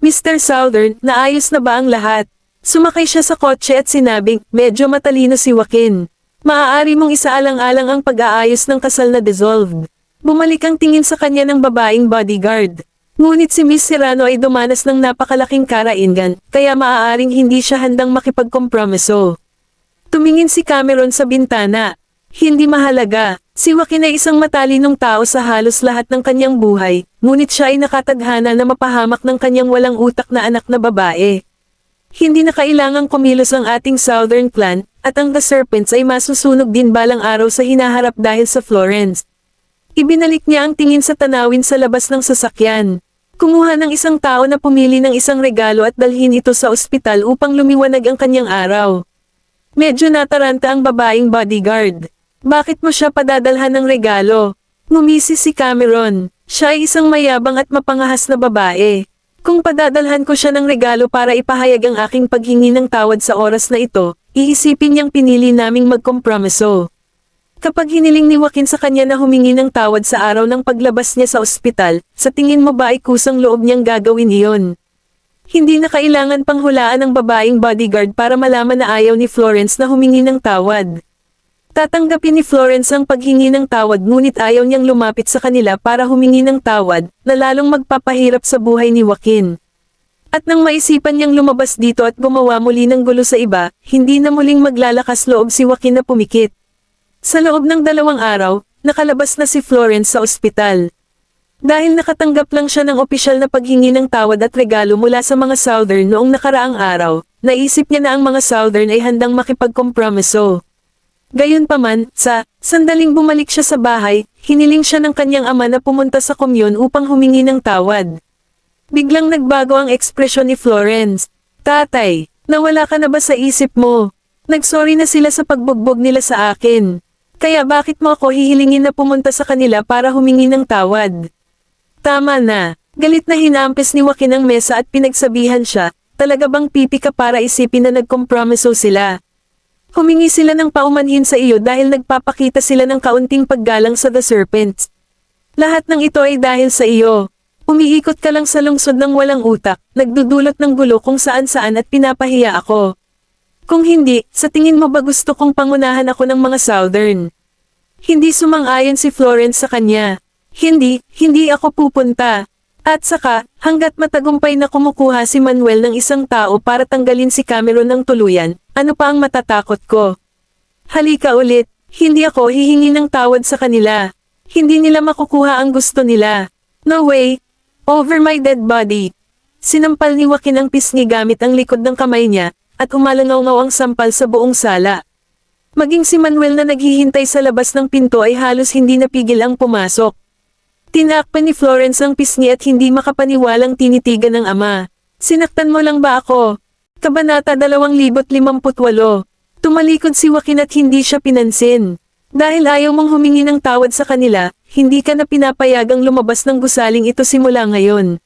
Mr. Southern, naayos na ba ang lahat? Sumakay siya sa kotse at sinabing, medyo matalino si Joaquin. Maaari mong isaalang-alang ang pag-aayos ng kasal na dissolved. Bumalik ang tingin sa kanya ng babaeng bodyguard. Ngunit si Miss Serrano ay dumanas ng napakalaking karaingan, kaya maaaring hindi siya handang makipagkompromiso. Tumingin si Cameron sa bintana. Hindi mahalaga, si Joaquin ay isang matalinong tao sa halos lahat ng kanyang buhay, ngunit siya ay nakatadhana na mapahamak ng kanyang walang utak na anak na babae. Hindi na kailangang kumilos ang ating Southern Clan, at ang The Serpents ay masusunog din balang araw sa hinaharap dahil sa Florence. Ibinalik niya ang tingin sa tanawin sa labas ng sasakyan. Kumuha ng isang tao na pumili ng isang regalo at dalhin ito sa ospital upang lumiwanag ang kanyang araw. Medyo nataranta ang babaeng bodyguard. Bakit mo siya padadalhan ng regalo? Ngumisi si Cameron. Siya ay isang mayabang at mapangahas na babae. Kung padadalhan ko siya ng regalo para ipahayag ang aking paghingi ng tawad sa oras na ito, iisipin niyang pinili naming magkompromiso. Kapag hiniling ni Joaquin sa kanya na humingi ng tawad sa araw ng paglabas niya sa ospital, sa tingin mo ba ay kusang loob niyang gagawin iyon? Hindi na kailangan pang hulaan ng babaeng bodyguard para malaman na ayaw ni Florence na humingi ng tawad. Tatanggapin ni Florence ang paghingi ng tawad ngunit ayaw niyang lumapit sa kanila para humingi ng tawad, na lalong magpapahirap sa buhay ni Joaquin. At nang maisipan niyang lumabas dito at gumawa muli ng gulo sa iba, hindi na muling maglalakas loob si Joaquin na pumikit. Sa loob ng 2 araw, nakalabas na si Florence sa ospital. Dahil nakatanggap lang siya ng opisyal na paghingi ng tawad at regalo mula sa mga Southern noong nakaraang araw, naisip niya na ang mga Southern ay handang makipagkompromiso. Gayunpaman, sa sandaling bumalik siya sa bahay, hiniling siya ng kanyang ama na pumunta sa komyon upang humingi ng tawad. Biglang nagbago ang ekspresyon ni Florence. Tatay, nawala ka na ba sa isip mo? Nagsorry na sila sa pagbugbog nila sa akin. Kaya bakit mo ako hihilingin na pumunta sa kanila para humingi ng tawad? Tama na. Galit na hinampes ni Joaquin ang mesa at pinagsabihan siya, talaga bang pipi ka para isipin na nagkompromiso sila? Humingi sila ng paumanhin sa iyo dahil nagpapakita sila ng kaunting paggalang sa The Serpents. Lahat ng ito ay dahil sa iyo. Umiikot ka lang sa lungsod ng walang utak, nagdudulot ng gulo kung saan-saan at pinapahiya ako. Kung hindi, sa tingin mo ba gusto kong pangunahan ako ng mga Southern? Hindi sumang-ayon si Florence sa kanya. Hindi ako pupunta. At saka, hanggat matagumpay na kumukuha si Manuel ng isang tao para tanggalin si Cameron ng tuluyan, ano pa ang matatakot ko? Halika ulit, hindi ako hihingi ng tawad sa kanila. Hindi nila makukuha ang gusto nila. No way. Over my dead body. Sinampal ni Joaquin ang pisngi gamit ang likod ng kamay niya, at umalangaw-ngaw ang sampal sa buong sala. Maging si Manuel na naghihintay sa labas ng pinto ay halos hindi napigil ang pumasok. Tinakpan ni Florence ang pisngi at hindi makapaniwalang tinitigan ng ama. Sinaktan mo lang ba ako? Kabanata 2058. Tumalikod si Joaquin at hindi siya pinansin. Dahil ayaw mong humingi ng tawad sa kanila, hindi ka na pinapayagang lumabas ng gusaling ito simula ngayon.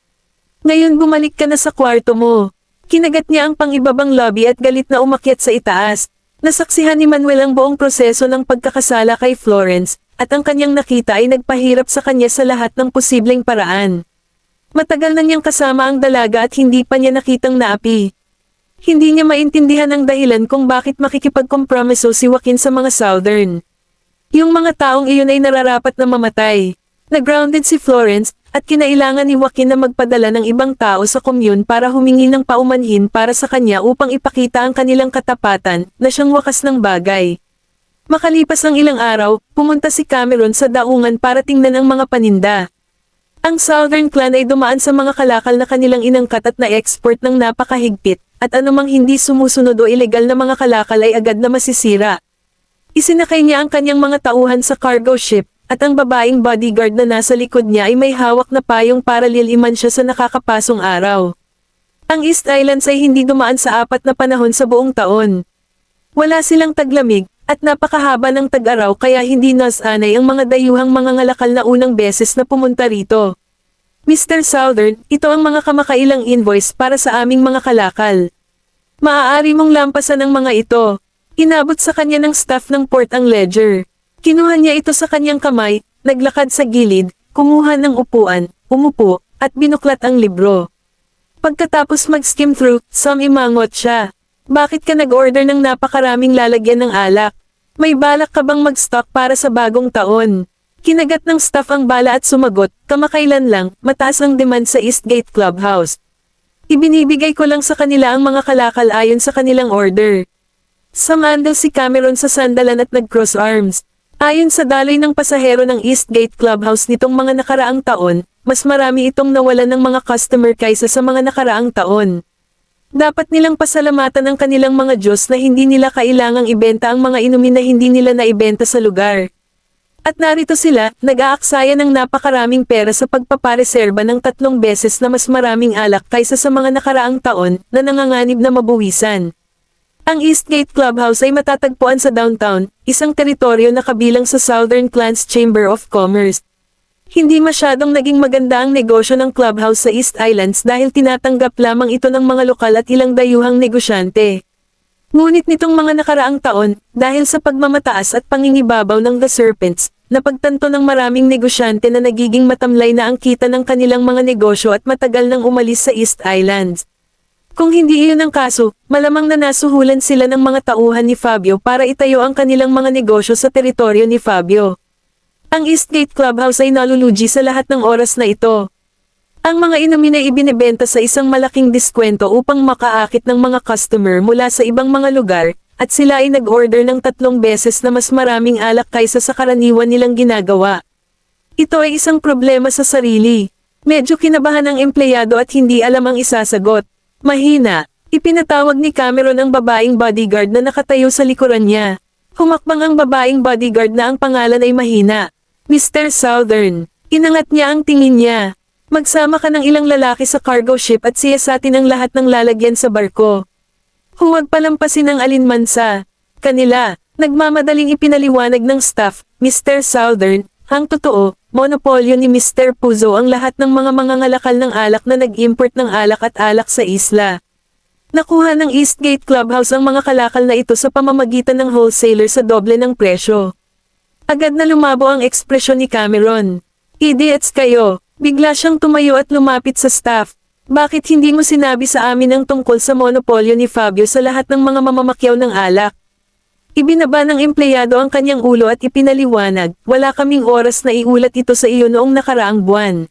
Ngayon bumalik ka na sa kwarto mo. Kinagat niya ang pangibabang lobby at galit na umakyat sa itaas. Nasaksihan ni Manuel ang buong proseso ng pagkakasala kay Florence, at ang kanyang nakita ay nagpahirap sa kanya sa lahat ng posibleng paraan. Matagal na niyang kasama ang dalaga at hindi pa niya nakitang naapi. Hindi niya maintindihan ang dahilan kung bakit makikipagkompromiso si Joaquin sa mga Southern. Yung mga taong iyon ay nararapat na mamatay. Nagrounded si Florence, at kinailangan ni Joaquin na magpadala ng ibang tao sa komyon para humingi ng paumanhin para sa kanya upang ipakita ang kanilang katapatan, na siyang wakas ng bagay. Makalipas ang ilang araw, pumunta si Cameron sa daungan para tingnan ang mga paninda. Ang Southern Clan ay dumaan sa mga kalakal na kanilang inangkat at na-export ng napakahigpit, at anumang hindi sumusunod o ilegal na mga kalakal ay agad na masisira. Isinakay niya ang kanyang mga tauhan sa cargo ship, at ang babaeng bodyguard na nasa likod niya ay may hawak na payong para liliman siya sa nakakapasong araw. Ang East Islands ay hindi dumaan sa 4 na panahon sa buong taon. Wala silang taglamig, at napakahaba ng tag-araw kaya hindi nasanay ang mga dayuhang mga ngalakal na unang beses na pumunta rito. Mr. Southern, ito ang mga kamakailang invoice para sa aming mga kalakal. Maaari mong lampasan ang mga ito. Inabot sa kanya ng staff ng port ang ledger. Kinuha niya ito sa kanyang kamay, naglakad sa gilid, kumuha ng upuan, umupo, at binuklat ang libro. Pagkatapos mag-skim through, imangot siya. Bakit ka nag-order ng napakaraming lalagyan ng alak? May balak ka bang mag-stock para sa bagong taon? Kinagat ng staff ang bala at sumagot, kamakailan lang, mataas ang demand sa Eastgate Clubhouse. Ibinibigay ko lang sa kanila ang mga kalakal ayon sa kanilang order. Sumandal si Cameron sa sandalan at nag-cross arms. Ayon sa daloy ng pasahero ng Eastgate Clubhouse nitong mga nakaraang taon, mas marami itong nawalan ng mga customer kaysa sa mga nakaraang taon. Dapat nilang pasalamatan ang kanilang mga Diyos na hindi nila kailangang ibenta ang mga inumin na hindi nila naibenta sa lugar. At narito sila, nag-aaksaya ng napakaraming pera sa pagpapareserba ng 3 beses na mas maraming alak kaysa sa mga nakaraang taon na nanganganib na mabuwisan. Ang Eastgate Clubhouse ay matatagpuan sa downtown, isang teritoryo na kabilang sa Southern Clans Chamber of Commerce. Hindi masyadong naging maganda ang negosyo ng clubhouse sa East Islands dahil tinatanggap lamang ito ng mga lokal at ilang dayuhang negosyante. Ngunit nitong mga nakaraang taon, dahil sa pagmamataas at pangingibabaw ng The Serpents, napagtanto ng maraming negosyante na nagiging matamlay na ang kita ng kanilang mga negosyo at matagal nang umalis sa East Islands. Kung hindi iyon ang kaso, malamang na nasuhulan sila ng mga tauhan ni Fabio para itayo ang kanilang mga negosyo sa teritoryo ni Fabio. Ang Eastgate Clubhouse ay nalulugi sa lahat ng oras na ito. Ang mga inumin ay ibinebenta sa isang malaking diskwento upang makaakit ng mga customer mula sa ibang mga lugar, at sila ay nag-order ng 3 beses na mas maraming alak kaysa sa karaniwan nilang ginagawa. Ito ay isang problema sa sarili. Medyo kinabahan ang empleyado at hindi alam ang isasagot. Mahina, ipinatawag ni Cameron ang babaeng bodyguard na nakatayo sa likuran niya. Humakbang ang babaeng bodyguard na ang pangalan ay Mahina. Mr. Southern, inangat niya ang tingin niya. Magsama ka ng ilang lalaki sa cargo ship at siyasatin ang lahat ng lalagyan sa barko. Huwag palampasin ang alinmansa. Kanila, nagmamadaling ipinaliwanag ng staff, Mr. Southern, ang totoo, monopolyo ni Mr. Puzo ang lahat ng mga mangangalakal ng alak na nag-import ng alak at alak sa isla. Nakuha ng Eastgate Clubhouse ang mga kalakal na ito sa pamamagitan ng wholesaler sa doble ng presyo. Agad na lumabo ang ekspresyon ni Cameron. Idiots kayo, bigla siyang tumayo at lumapit sa staff. Bakit hindi mo sinabi sa amin ang tungkol sa monopolyo ni Fabio sa lahat ng mga mamamakyaw ng alak? Ibinaba ng empleyado ang kanyang ulo at ipinaliwanag, wala kaming oras na iulat ito sa iyo noong nakaraang buwan.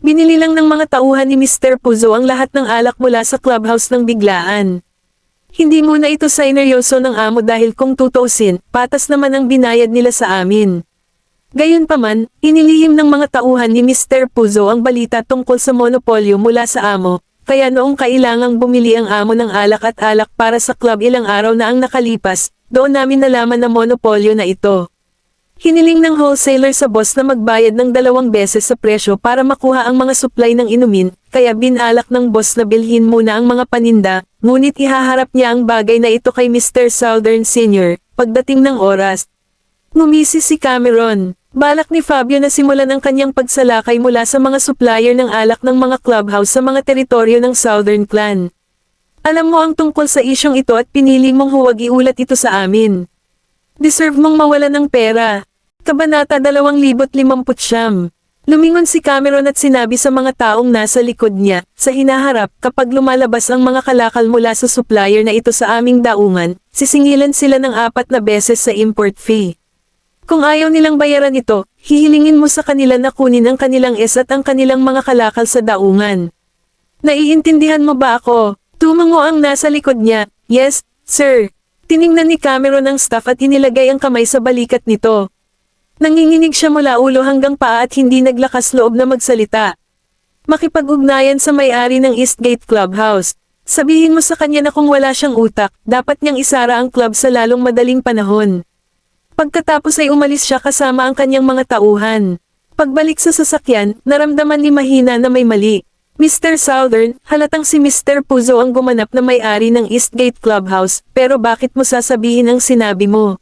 Binili lang ng mga tauhan ni Mr. Puzo ang lahat ng alak mula sa clubhouse ng biglaan. Hindi muna ito sineryoso ng amo dahil kung tutuusin, patas naman ang binayad nila sa amin. Gayunpaman, inilihim ng mga tauhan ni Mr. Puzo ang balita tungkol sa monopolyo mula sa amo, kaya noong kailangang bumili ang amo ng alak at alak para sa club ilang araw na ang nakalipas, doon namin nalaman na monopolyo na ito. Hiniling ng wholesaler sa boss na magbayad ng 2 beses sa presyo para makuha ang mga supply ng inumin, kaya binalak ng boss na bilhin muna ang mga paninda, ngunit ihaharap niya ang bagay na ito kay Mr. Southern Sr. pagdating ng oras. Ngumisi si Cameron. Balak ni Fabio na simulan ang kanyang pagsalakay mula sa mga supplier ng alak ng mga clubhouse sa mga teritoryo ng Southern Clan. Alam mo ang tungkol sa isyong ito at pinili mong huwag iulat ito sa amin. Deserve mong mawalan ng pera. Kabanata 2059. Lumingon si Cameron at sinabi sa mga taong nasa likod niya, sa hinaharap, kapag lumalabas ang mga kalakal mula sa supplier na ito sa aming daungan, sisingilan sila ng 4 na beses sa import fee. Kung ayaw nilang bayaran ito, hihilingin mo sa kanila na kunin ang kanilang at ang kanilang mga kalakal sa daungan. Naiintindihan mo ba ako? Tumango ang nasa likod niya. Yes, sir. Tiningnan ni Cameron ang staff at inilagay ang kamay sa balikat nito. Nanginginig siya mula ulo hanggang paa at hindi naglakas loob na magsalita. Makipag-ugnayan sa may-ari ng Eastgate Clubhouse. Sabihin mo sa kanya na kung wala siyang utak, dapat niyang isara ang club sa lalong madaling panahon. Pagkatapos ay umalis siya kasama ang kanyang mga tauhan. Pagbalik sa sasakyan, naramdaman ni Mahina na may mali. Mr. Southern, halatang si Mr. Puzo ang gumanap na may-ari ng Eastgate Clubhouse, pero bakit mo sasabihin ang sinabi mo?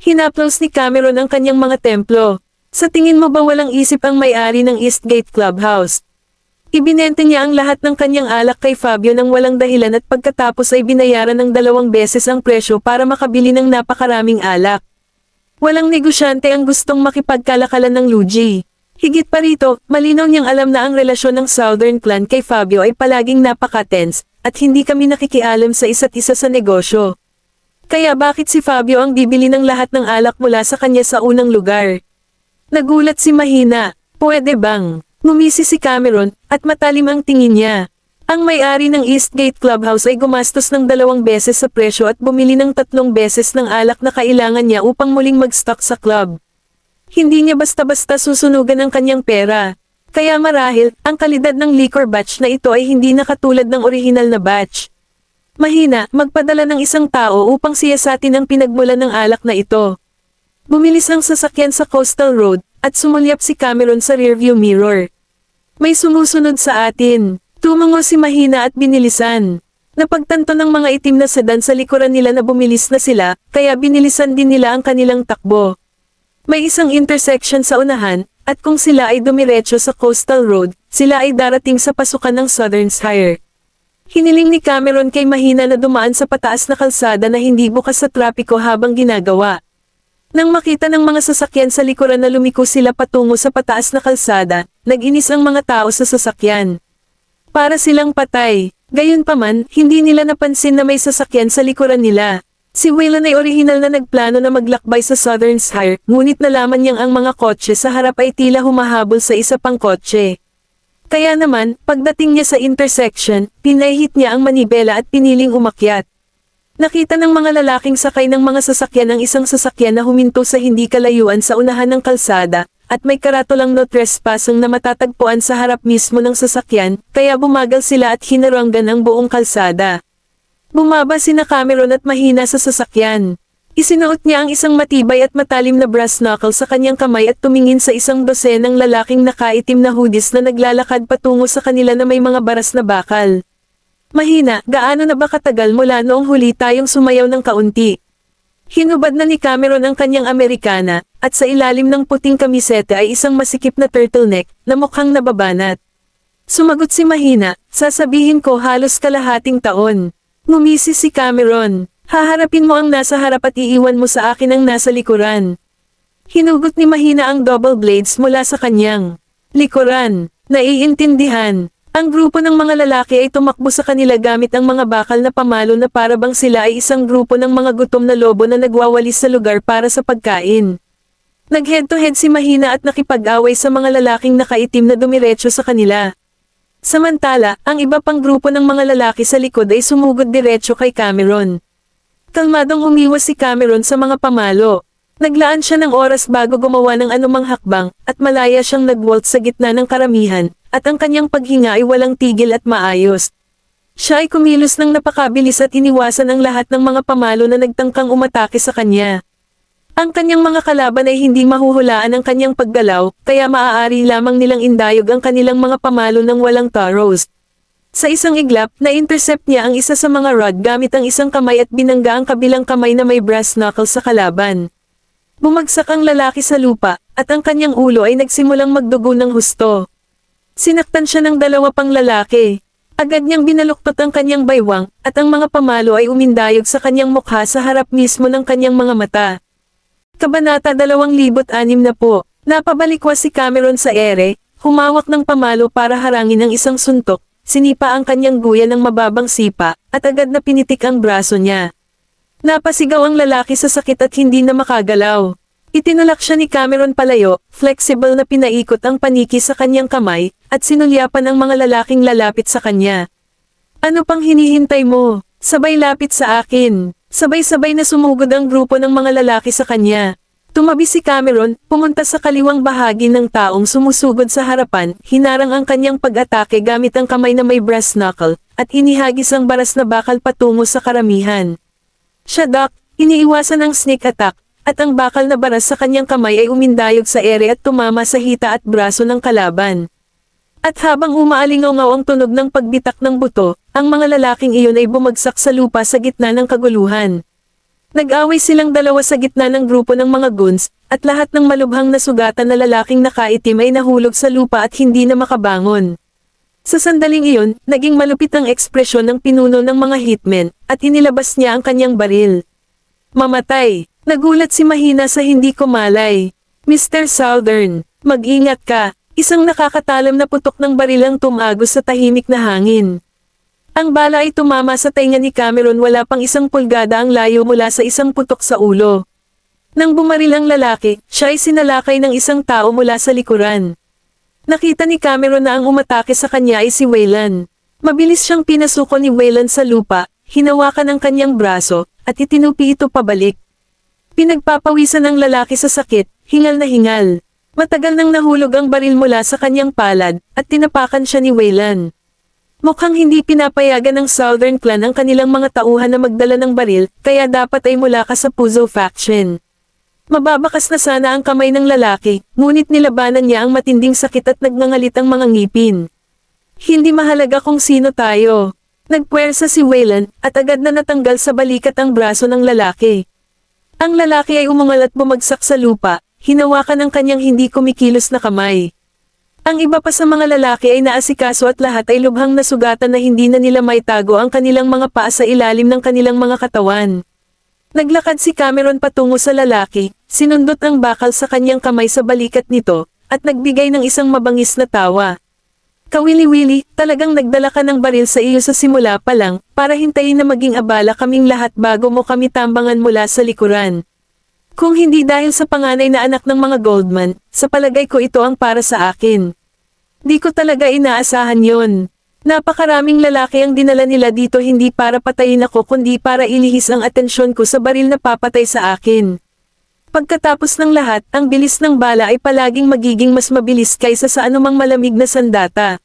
Hinaplos ni Cameron ang kanyang mga templo. Sa tingin mo ba walang isip ang may-ari ng Eastgate Clubhouse? Ibinente niya ang lahat ng kanyang alak kay Fabio nang walang dahilan at pagkatapos ay binayaran ng 2 beses ang presyo para makabili ng napakaraming alak. Walang negosyante ang gustong makipagkalakalan ng lugi. Higit pa rito, malinaw niyang alam na ang relasyon ng Southern Clan kay Fabio ay palaging napaka-tense, at hindi kami nakikialam sa isa't isa sa negosyo. Kaya bakit si Fabio ang bibili ng lahat ng alak mula sa kanya sa unang lugar? Nagulat si Mahina. Pwede bang? Ngumisi si Cameron, at matalim ang tingin niya. Ang may-ari ng Eastgate Clubhouse ay gumastos ng 2 beses sa presyo at bumili ng 3 beses ng alak na kailangan niya upang muling mag-stock sa club. Hindi niya basta-basta susunugan ang kanyang pera. Kaya marahil, ang kalidad ng liquor batch na ito ay hindi na katulad ng orihinal na batch. Mahina, magpadala ng isang tao upang siyasatin ang pinagmulan ng alak na ito. Bumilis ang sasakyan sa coastal road, at sumulyap si Cameron sa rearview mirror. May sumusunod sa atin. Tumango si Mahina at binilisan. Napagtanto ng mga itim na sedan sa likuran nila na bumilis na sila, kaya binilisan din nila ang kanilang takbo. May isang intersection sa unahan, at kung sila ay dumiretso sa coastal road, sila ay darating sa pasukan ng Southern Shire. Hiniling ni Cameron kay Mahina na dumaan sa pataas na kalsada na hindi bukas sa trapiko habang ginagawa. Nang makita ng mga sasakyan sa likuran na lumiko sila patungo sa pataas na kalsada, nag-inis ang mga tao sa sasakyan. Para silang patay. Gayunpaman, hindi nila napansin na may sasakyan sa likuran nila. Si Waylon ay orihinal na nagplano na maglakbay sa Southern Shire, ngunit nalaman niyang ang mga kotse sa harap ay tila humahabol sa isa pang kotse. Kaya naman, pagdating niya sa intersection, pinahit niya ang manibela at piniling umakyat. Nakita ng mga lalaking sakay ng mga sasakyan ang isang sasakyan na huminto sa hindi kalayuan sa unahan ng kalsada, at may karatolang no trespassing na matatagpuan sa harap mismo ng sasakyan, kaya bumagal sila at hinaranggan ang buong kalsada. Bumaba sina Cameron at Mahina sa sasakyan. Isinuot niya ang isang matibay at matalim na brass knuckle sa kanyang kamay at tumingin sa isang dosenang lalaking nakaitim na hoodies na naglalakad patungo sa kanila na may mga baras na bakal. Mahina, gaano na ba katagal mula noong huli tayong sumayaw ng kaunti? Hinubad na ni Cameron ang kanyang Amerikana, at sa ilalim ng puting kamisete ay isang masikip na turtleneck, na mukhang nababanat. Sumagot si Mahina, sasabihin ko halos kalahating taon. Ngumisi si Cameron, haharapin mo ang nasa harap at iiwan mo sa akin ang nasa likuran. Hinugot ni Mahina ang double blades mula sa kanyang likuran. Naiintindihan. Ang grupo ng mga lalaki ay tumakbo sa kanila gamit ang mga bakal na pamalo na para bang sila ay isang grupo ng mga gutom na lobo na nagwawalis sa lugar para sa pagkain. Nag-head-to-head si Mahina at nakipag-away sa mga lalaking nakaitim na dumiretso sa kanila. Samantala, ang iba pang grupo ng mga lalaki sa likod ay sumugod diretso kay Cameron. Kalmadong umiwas si Cameron sa mga pamalo. Naglaan siya ng oras bago gumawa ng anumang hakbang, at malaya siyang nag-waltz sa gitna ng karamihan, at ang kanyang paghinga ay walang tigil at maayos. Siya ay kumilos ng napakabilis at iniwasan ang lahat ng mga pamalo na nagtangkang umatake sa kanya. Ang kanyang mga kalaban ay hindi mahuhulaan ang kanyang paggalaw, kaya maaari lamang nilang indayog ang kanilang mga pamalo ng walang taros. Sa isang iglap, na-intercept niya ang isa sa mga rod gamit ang isang kamay at binangga ang kabilang kamay na may brass knuckle sa kalaban. Bumagsak ang lalaki sa lupa, at ang kanyang ulo ay nagsimulang magdugo ng husto. Sinaktan siya ng dalawa pang lalaki. Agad niyang binaluktot ang kanyang baywang, at ang mga pamalo ay umindayog sa kanyang mukha sa harap mismo ng kanyang mga mata. Kabanata 206 na po. Napabalikwas si Cameron sa ere, humawak ng pamalo para harangin ang isang suntok, sinipa ang kanyang guya ng mababang sipa, at agad na pinitik ang braso niya. Napasigaw ang lalaki sa sakit at hindi na makagalaw. Itinulak siya ni Cameron palayo, flexible na pinaikot ang paniki sa kanyang kamay, at sinulyapan ang mga lalaking lalapit sa kanya. Ano pang hinihintay mo? Sabay lapit sa akin. Sabay-sabay na sumugod ang grupo ng mga lalaki sa kanya. Tumabi si Cameron, pumunta sa kaliwang bahagi ng taong sumusugod sa harapan, hinarang ang kanyang pag-atake gamit ang kamay na may brass knuckle, at inihagis ang baras na bakal patungo sa karamihan. Siya iniiwasan ang sneak attack, at ang bakal na baras sa kanyang kamay ay umindayog sa ere at tumama sa hita at braso ng kalaban. At habang umaalingaw ang tunog ng pagbitak ng buto, ang mga lalaking iyon ay bumagsak sa lupa sa gitna ng kaguluhan. Nag-away silang dalawa sa gitna ng grupo ng mga goons, at lahat ng malubhang nasugatan na lalaking nakaitim ay nahulog sa lupa at hindi na makabangon. Sa sandaling iyon, naging malupit ang ekspresyon ng pinuno ng mga hitmen, at inilabas niya ang kanyang baril. Mamatay! Nagulat si Mahina sa hindi kumalay. Mr. Southern, mag-ingat ka! Isang nakakatalam na putok ng barilang tumagos sa tahimik na hangin. Ang bala ay tumama sa tainga ni Cameron, wala pang 1 pulgada ang layo mula sa isang putok sa ulo. Nang bumaril ang lalaki, siya ay sinalakay ng isang tao mula sa likuran. Nakita ni Cameron na ang umatake sa kanya ay si Waylon. Mabilis siyang pinasuko ni Waylon sa lupa, hinawakan ang kanyang braso, at itinupi ito pabalik. Pinagpapawisan ng lalaki sa sakit, hingal na hingal. Matagal nang nahulog ang baril mula sa kanyang palad, at tinapakan siya ni Waylon. Mukhang hindi pinapayagan ng Southern Clan ang kanilang mga tauhan na magdala ng baril, kaya dapat ay mula ka sa Puzo faction. Mababakas na sana ang kamay ng lalaki, ngunit nilabanan niya ang matinding sakit at nagngangalit ang mga ngipin. Hindi mahalaga kung sino tayo. Nagpuwersa si Waylon, at agad na natanggal sa balikat ang braso ng lalaki. Ang lalaki ay umungal at bumagsak sa lupa, hinawakan ang kanyang hindi kumikilos na kamay. Ang iba pa sa mga lalaki ay naasikaso at lahat ay lubhang nasugatan na hindi na nila maitago ang kanilang mga paa sa ilalim ng kanilang mga katawan. Naglakad si Cameron patungo sa lalaki, sinundot ang bakal sa kanyang kamay sa balikat nito, at nagbigay ng isang mabangis na tawa. Kawili-wili, talagang nagdala ka ng baril sa iyo sa simula pa lang, para hintayin na maging abala kaming lahat bago mo kami tambangan mula sa likuran. Kung hindi dahil sa panganay na anak ng mga Goldman, sa palagay ko ito ang para sa akin. Di ko talaga inaasahan yon. Napakaraming lalaki ang dinala nila dito hindi para patayin ako kundi para ilihis ang atensyon ko sa baril na papatay sa akin. Pagkatapos ng lahat, ang bilis ng bala ay palaging magiging mas mabilis kaysa sa anumang malamig na sandata.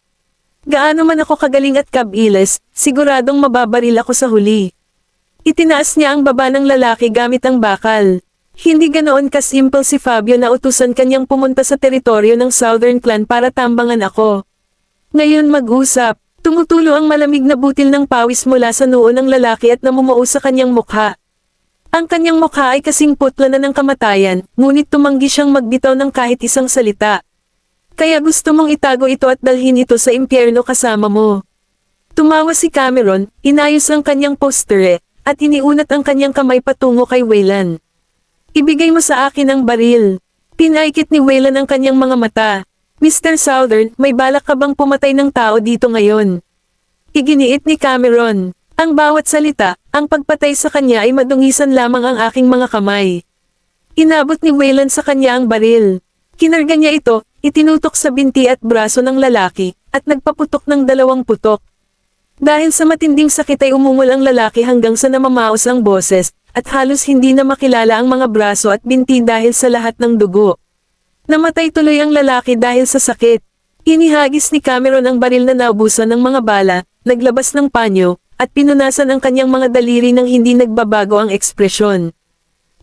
Gaano man ako kagaling at kabiles, siguradong mababaril ako sa huli. Itinaas niya ang baba ng lalaki gamit ang bakal. Hindi ganoon kasimple si Fabio na utusan kanyang pumunta sa teritoryo ng Southern Clan para tambangan ako. Ngayon mag-usap, tumutulo ang malamig na butil ng pawis mula sa noo ng lalaki at namumuo sa kanyang mukha. Ang kanyang mukha ay kasing putla na ng kamatayan, ngunit tumanggi siyang magbitaw ng kahit isang salita. Kaya gusto mong itago ito at dalhin ito sa impyerno kasama mo. Tumawa si Cameron, inayos ang kanyang posture, at iniunat ang kanyang kamay patungo kay Waylon. Ibigay mo sa akin ang baril. Pinaikit ni Waylon ang kanyang mga mata. Mr. Southern, may balak ka bang pumatay ng tao dito ngayon? Iginiit ni Cameron. Ang bawat salita, ang pagpatay sa kanya ay madungisan lamang ang aking mga kamay. Inabot ni Waylon sa kanya ang baril. Kinarga niya ito, itinutok sa binti at braso ng lalaki, at nagpaputok ng 2 putok. Dahil sa matinding sakit ay umungol ang lalaki hanggang sa namamaos ang boses, at halos hindi na makilala ang mga braso at binti dahil sa lahat ng dugo. Namatay tuloy ang lalaki dahil sa sakit. Inihagis ni Cameron ang baril na naubusan ng mga bala, naglabas ng panyo, at pinunasan ang kanyang mga daliri nang hindi nagbabago ang ekspresyon.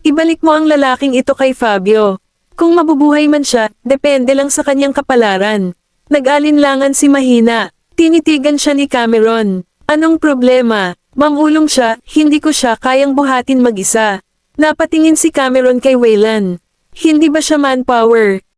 Ibalik mo ang lalaking ito kay Fabio. Kung mabubuhay man siya, depende lang sa kanyang kapalaran. Nag-alinlangan si Mahina. Tinitigan siya ni Cameron. Anong problema? Mamulong siya, hindi ko siya kayang buhatin mag-isa. Napatingin si Cameron kay Waylon. Hindi ba siya manpower?